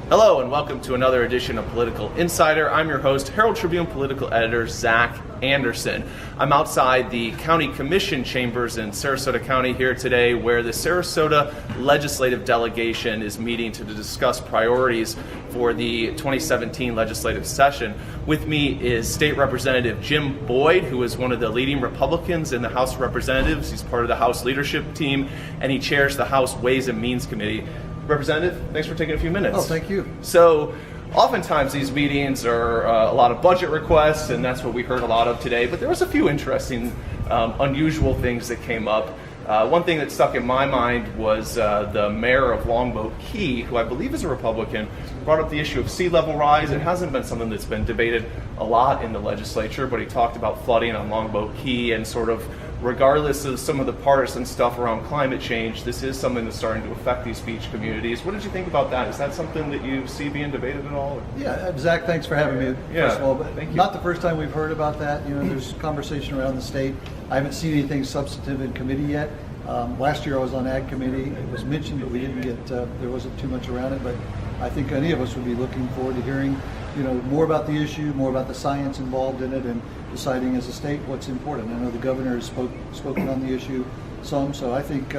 Hello and welcome to another edition of Political Insider. I'm your host, Herald-Tribune political editor Zac Anderson. I'm outside the County Commission chambers in Sarasota County here today, where the Sarasota legislative delegation is meeting to discuss priorities for the 2017 legislative session. With me is State Representative Jim Boyd, who is one of the leading Republicans in the House of Representatives. He's part of the House leadership team, and he chairs the House Ways and Means Committee. Representative, thanks for taking a few minutes. Oh, thank you. So, oftentimes these meetings are a lot of budget requests, and that's what we heard a lot of today, but there was a few interesting, unusual things that came up. One thing that stuck in my mind was the mayor of Longboat Key, who I believe is a Republican, brought up the issue of sea level rise. It hasn't been something that's been debated a lot in the legislature, but he talked about flooding on Longboat Key and sort of, regardless of some of the partisan stuff around climate change, this is something that's starting to affect these beach communities. What did you think about that? Is that something that you see being debated at all? Yeah, Zach, thanks for having me, first of all. But thank you. Not the first time we've heard about that. You know, there's conversation around the state. I haven't seen anything substantive in committee yet. Last year I was on Ag Committee. It was mentioned, but we didn't get, there wasn't too much around it. But I think any of us would be looking forward to hearing, you know, more about the issue, more about the science involved in it, and deciding as a state what's important. I know the governor has spoken on the issue some, so I think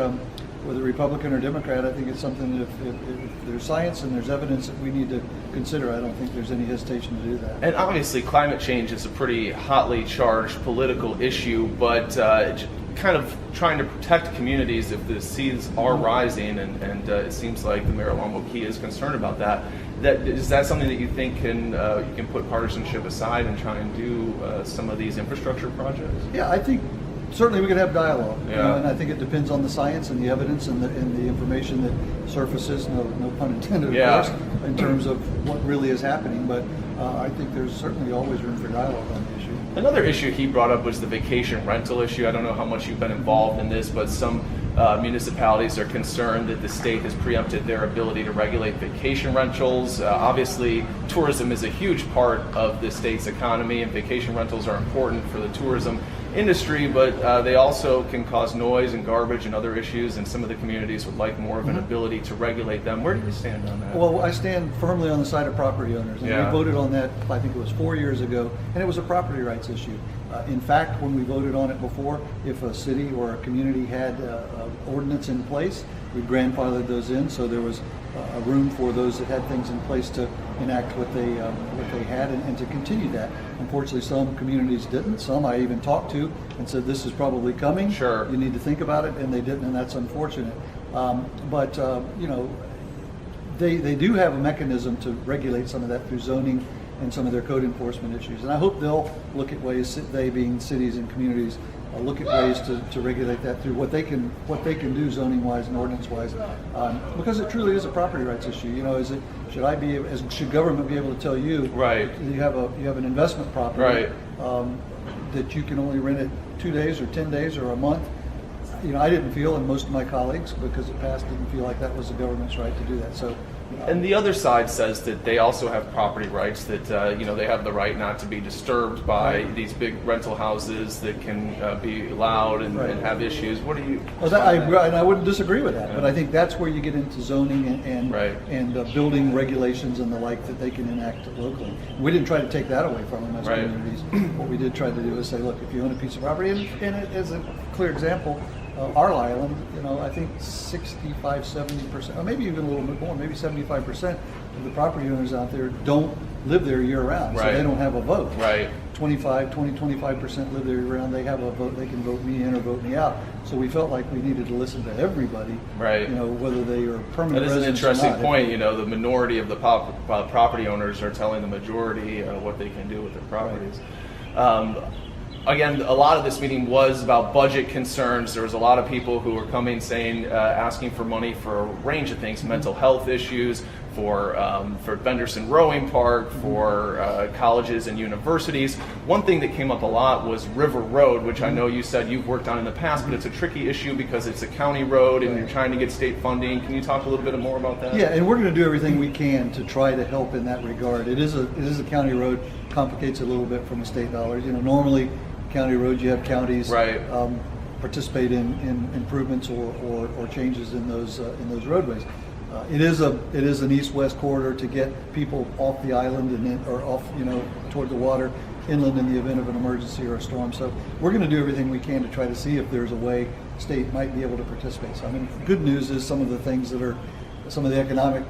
whether Republican or Democrat, I think it's something that if there's science and there's evidence that we need to consider, I don't think there's any hesitation to do that. And obviously climate change is a pretty hotly charged political issue, but kind of trying to protect communities if the seas are rising, and it seems like the mayor of Longboat Key is concerned about that. Is that something that you think you can put partisanship aside and try and do some of these infrastructure projects? Yeah, I think certainly we could have dialogue, yeah. You know, and I think it depends on the science and the evidence and the information that surfaces, no pun intended, yeah. Of course, in terms of what really is happening. But I think there's certainly always room for dialogue on the issue. Another issue he brought up was the vacation rental issue. I don't know how much you've been involved in this, but some municipalities are concerned that the state has preempted their ability to regulate vacation rentals. Obviously, tourism is a huge part of the state's economy, and vacation rentals are important for the tourism industry, but they also can cause noise and garbage and other issues, and some of the communities would like more of an ability to regulate them. Where do you stand on that? Well, I stand firmly on the side of property owners, and we voted on that, I think it was 4 years ago, and it was a property rights issue. In fact, when we voted on it before, if a city or a community had an ordinance in place, we grandfathered those in, so there was a room for those that had things in place to enact what they had and to continue that. Unfortunately, some communities didn't. Some I even talked to and said, this is probably coming. Sure. You need to think about it, and they didn't, and that's unfortunate. But you know, they do have a mechanism to regulate some of that through zoning and some of their code enforcement issues. And I hope they'll look at ways, they being cities and communities, look at ways to regulate that through what they can do zoning wise and ordinance wise, because it truly is a property rights issue. You know, should government be able to tell you, right? You have an investment property, right? That you can only rent it 2 days or 10 days or a month. You know, I didn't feel, and most of my colleagues, because it passed, didn't feel like that was the government's right to do that. So. And the other side says that they also have property rights, that you know, they have the right not to be disturbed by these big rental houses that can be loud and have issues. What do you? Well, I wouldn't disagree with that, but I think that's where you get into zoning and building regulations and the like that they can enact locally. We didn't try to take that away from them as communities. What we did try to do is say, look, if you own a piece of property, and as a clear example, Arl Island, you know, I think 65, 70%, or maybe even a little bit more, maybe 75% of the property owners out there don't live there year round, so they don't have a vote. Right. 25% live there year round. They have a vote. They can vote me in or vote me out. So we felt like we needed to listen to everybody. Right. You know, whether they are permanent residents or not. That is an interesting point. You know, the minority of the property owners are telling the majority what they can do with their properties. Right. Again, a lot of this meeting was about budget concerns. There was a lot of people who were coming saying, asking for money for a range of things, mental health issues, for Benderson Rowing Park, for colleges and universities. One thing that came up a lot was River Road, which I know you said you've worked on in the past, but it's a tricky issue because it's a county road and you're trying to get state funding. Can you talk a little bit more about that? Yeah, and we're going to do everything we can to try to help in that regard. It is a county road, complicates a little bit from the state dollars. You know, normally county roads, you have counties participate in improvements or changes in those roadways. It is an east-west corridor to get people off the island and then, or off, toward the water, inland in the event of an emergency or a storm. So we're going to do everything we can to try to see if there's a way the state might be able to participate. So good news is some of the things that are, some of the economic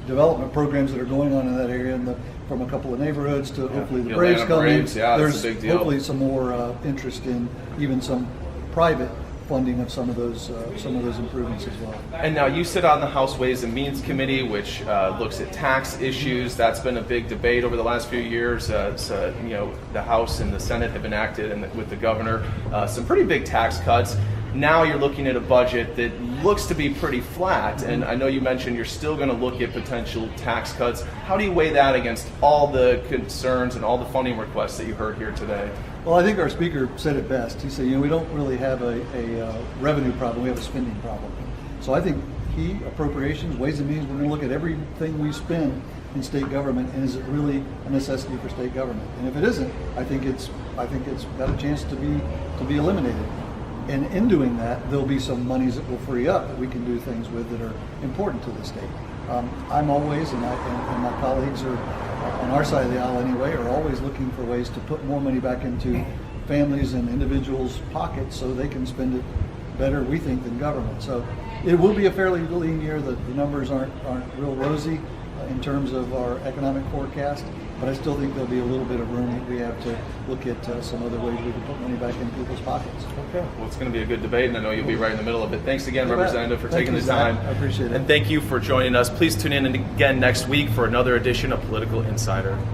development programs that are going on in that area, and from a couple of neighborhoods to hopefully the Braves coming. There's a big deal. Hopefully some more interest in even some private funding of some of those improvements as well. And now you sit on the House Ways and Means Committee, which looks at tax issues. That's been a big debate over the last few years. The House and the Senate have enacted, and with the governor, some pretty big tax cuts. Now you're looking at a budget that looks to be pretty flat, and I know you mentioned you're still going to look at potential tax cuts. How do you weigh that against all the concerns and all the funding requests that you heard here today? Well, I think our speaker said it best. He said, we don't really have a revenue problem, we have a spending problem. So I think appropriations, Ways and Means, we're going to look at everything we spend in state government, and is it really a necessity for state government? And if it isn't, I think it's got a chance to be eliminated. And in doing that, there'll be some monies that will free up that we can do things with that are important to the state. I'm always, and my colleagues are on our side of the aisle anyway, are always looking for ways to put more money back into families and individuals' pockets so they can spend it better, we think, than government. So it will be a fairly lean year. The numbers aren't real rosy in terms of our economic forecast, but I still think there'll be a little bit of room that we have to look at some other ways we can put money back in people's pockets. Okay. Well, it's going to be a good debate, and I know you'll be right in the middle of it. Thanks again, Representative, for taking the time. I appreciate it. And thank you for joining us. Please tune in again next week for another edition of Political Insider.